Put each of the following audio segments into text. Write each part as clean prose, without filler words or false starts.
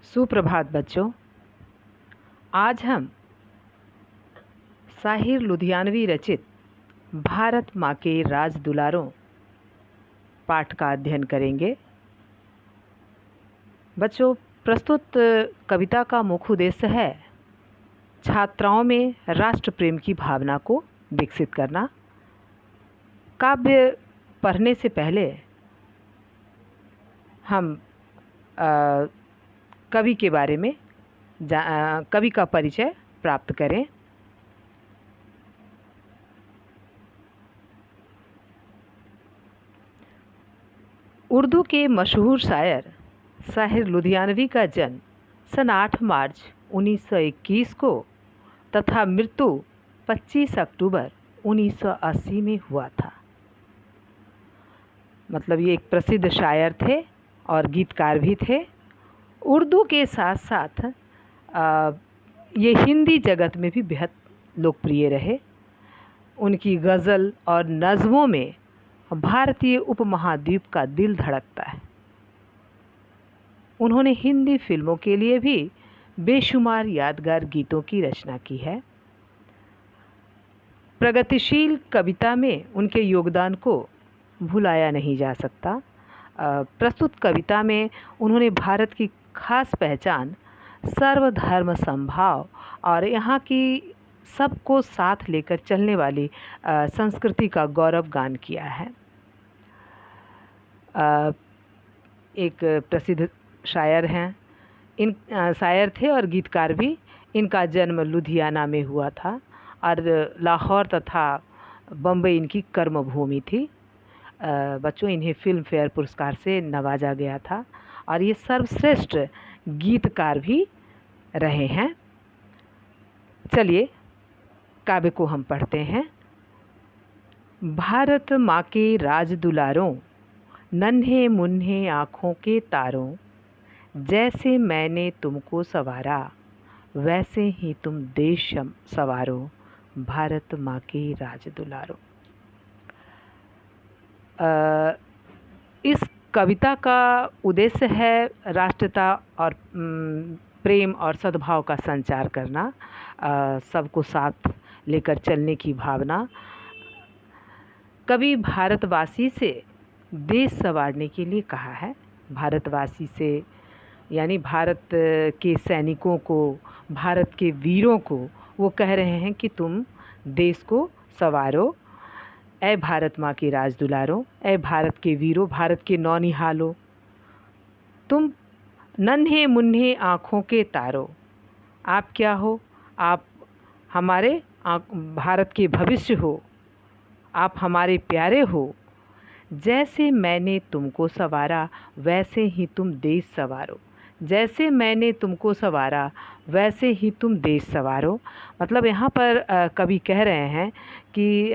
सुप्रभात बच्चों। आज हम साहिर लुधियानवी रचित भारत माँ के राज दुलारों पाठ का अध्ययन करेंगे। बच्चों, प्रस्तुत कविता का मुख्य उद्देश्य है छात्राओं में राष्ट्र प्रेम की भावना को विकसित करना। काव्य पढ़ने से पहले हम कवि के बारे में कवि का परिचय प्राप्त करें। उर्दू के मशहूर शायर साहिर लुधियानवी का जन्म सन 8 मार्च 1921 को तथा मृत्यु 25 अक्टूबर 1980 में हुआ था। मतलब ये एक प्रसिद्ध शायर थे और गीतकार भी थे। उर्दू के साथ साथ ये हिंदी जगत में भी बेहद लोकप्रिय रहे। उनकी गज़ल और नज़्मों में भारतीय उपमहाद्वीप का दिल धड़कता है। उन्होंने हिंदी फिल्मों के लिए भी बेशुमार यादगार गीतों की रचना की है। प्रगतिशील कविता में उनके योगदान को भुलाया नहीं जा सकता। प्रस्तुत कविता में उन्होंने भारत की खास पहचान, सर्वधर्म समभाव और यहाँ की सबको साथ लेकर चलने वाली संस्कृति का गौरव गान किया है। एक प्रसिद्ध शायर हैं, इन शायर थे और गीतकार भी। इनका जन्म लुधियाना में हुआ था और लाहौर तथा बम्बई इनकी कर्मभूमि थी। बच्चों, इन्हें फिल्म फेयर पुरस्कार से नवाजा गया था और ये सर्वश्रेष्ठ गीतकार भी रहे हैं। चलिए काव्य को हम पढ़ते हैं। भारत माँ के राज दुलारों, नन्हे मुन्ने आँखों के तारों, जैसे मैंने तुमको संवारा वैसे ही तुम देश संवारो, भारत माँ के राज दुलारों। इस कविता का उद्देश्य है राष्ट्रता और प्रेम और सद्भाव का संचार करना, सबको साथ लेकर चलने की भावना। कवि भारतवासी से देश संवारने के लिए कहा है। भारतवासी से यानी भारत के सैनिकों को, भारत के वीरों को वो कह रहे हैं कि तुम देश को संवारो। ऐ भारत माँ के राज दुलारों, ऐ भारत के वीरों, भारत के नौनिहालों, तुम नन्हे मुन्ने आँखों के तारों। आप क्या हो? आप हमारे भारत के भविष्य हो, आप हमारे प्यारे हो। जैसे मैंने तुमको संवारा वैसे ही तुम देश संवारो। जैसे मैंने तुमको संवारा वैसे ही तुम देश संवारो। मतलब यहाँ पर कवि कह रहे हैं कि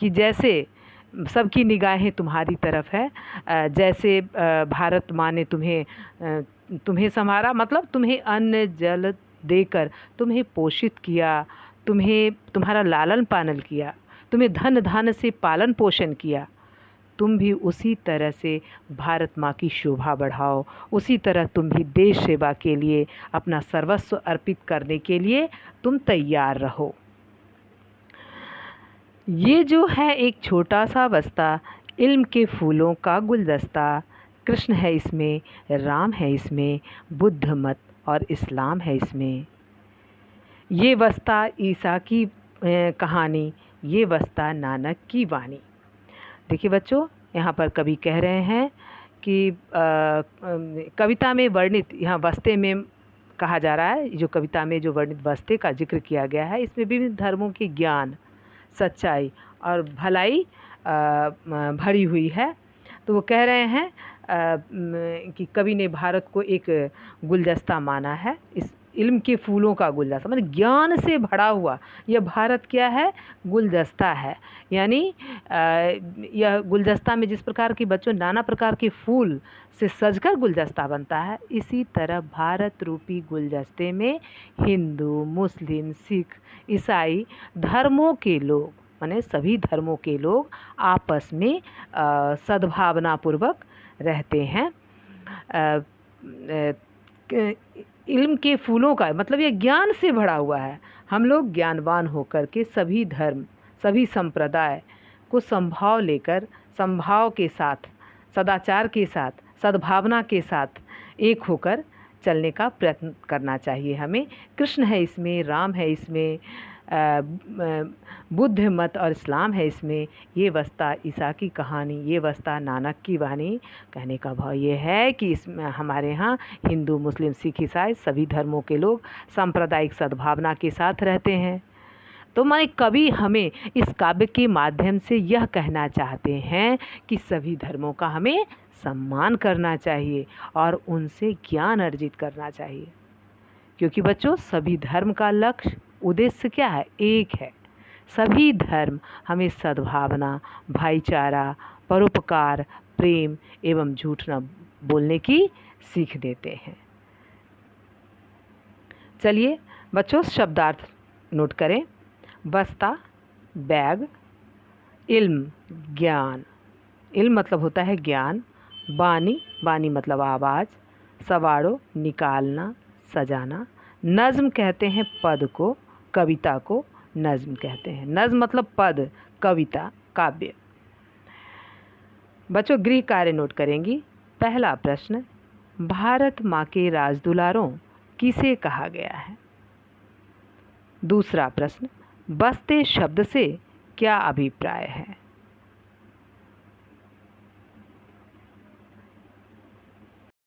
जैसे सबकी निगाहें तुम्हारी तरफ है, जैसे भारत माँ ने तुम्हें संवारा, मतलब तुम्हें अन्न जल देकर तुम्हें पोषित किया, तुम्हारा लालन पालन किया, तुम्हें धन धान से पालन पोषण किया। तुम भी उसी तरह से भारत माँ की शोभा बढ़ाओ, उसी तरह तुम भी देश सेवा के लिए अपना सर्वस्व अर्पित करने के लिए तुम तैयार रहो। ये जो है एक छोटा सा बस्ता, इल्म के फूलों का गुलदस्ता। कृष्ण है इसमें, राम है इसमें, बुद्ध मत और इस्लाम है इसमें। ये बस्ता ईसा की कहानी, ये बस्ता नानक की वाणी। देखिए बच्चों, यहाँ पर कवि कह रहे हैं कि कविता में वर्णित, यहाँ बस्ते में कहा जा रहा है, जो कविता में जो वर्णित बस्ते का जिक्र किया गया है, इसमें विभिन्न धर्मों के ज्ञान, सच्चाई और भलाई भरी हुई है। तो वो कह रहे हैं कि कवि ने भारत को एक गुलदस्ता माना है, इस इल्म के फूलों का गुलदस्ता, मतलब ज्ञान से भरा हुआ यह भारत क्या है? गुलदस्ता है। यानी यह गुलदस्ता में जिस प्रकार के बच्चों नाना प्रकार के फूल से सजकर गुलदस्ता बनता है, इसी तरह भारत रूपी गुलदस्ते में हिंदू, मुस्लिम, सिख, ईसाई धर्मों के लोग, माने सभी धर्मों के लोग आपस में सद्भावनापूर्वक रहते हैं। इल्म के फूलों का मतलब ये ज्ञान से भरा हुआ है। हम लोग ज्ञानवान होकर के सभी धर्म, सभी संप्रदाय को समभाव लेकर, समभाव के साथ, सदाचार के साथ, सद्भावना के साथ एक होकर चलने का प्रयत्न करना चाहिए हमें। कृष्ण है इसमें, राम है इसमें, बुद्ध मत और इस्लाम है इसमें, ये वस्ता ईसा की कहानी, ये वस्ता नानक की वाणी। कहने का भाव ये है कि इसमें हमारे यहाँ हिंदू, मुस्लिम, सिख, ईसाई सभी धर्मों के लोग सांप्रदायिक सद्भावना के साथ रहते हैं। तो माने कवि हमें इस काव्य के माध्यम से यह कहना चाहते हैं कि सभी धर्मों का हमें सम्मान करना चाहिए और उनसे ज्ञान अर्जित करना चाहिए। क्योंकि बच्चों सभी धर्म का लक्ष्य, उद्देश्य क्या है? एक है। सभी धर्म हमें सद्भावना, भाईचारा, परोपकार, प्रेम एवं झूठ न बोलने की सीख देते हैं। चलिए बच्चों शब्दार्थ नोट करें। बस्ता बैग, इल्म ज्ञान, इल्म मतलब होता है ज्ञान, बानी, बानी मतलब आवाज़, सवाड़ो निकालना, सजाना, नज़्म कहते हैं पद को, कविता को नज़्म कहते हैं। नज़्म मतलब पद, कविता, काव्य। बच्चों गृह कार्य नोट करेंगी। पहला प्रश्न, भारत माँ के राजदुलारों किसे कहा गया है? दूसरा प्रश्न, बस्ते शब्द से क्या अभिप्राय है?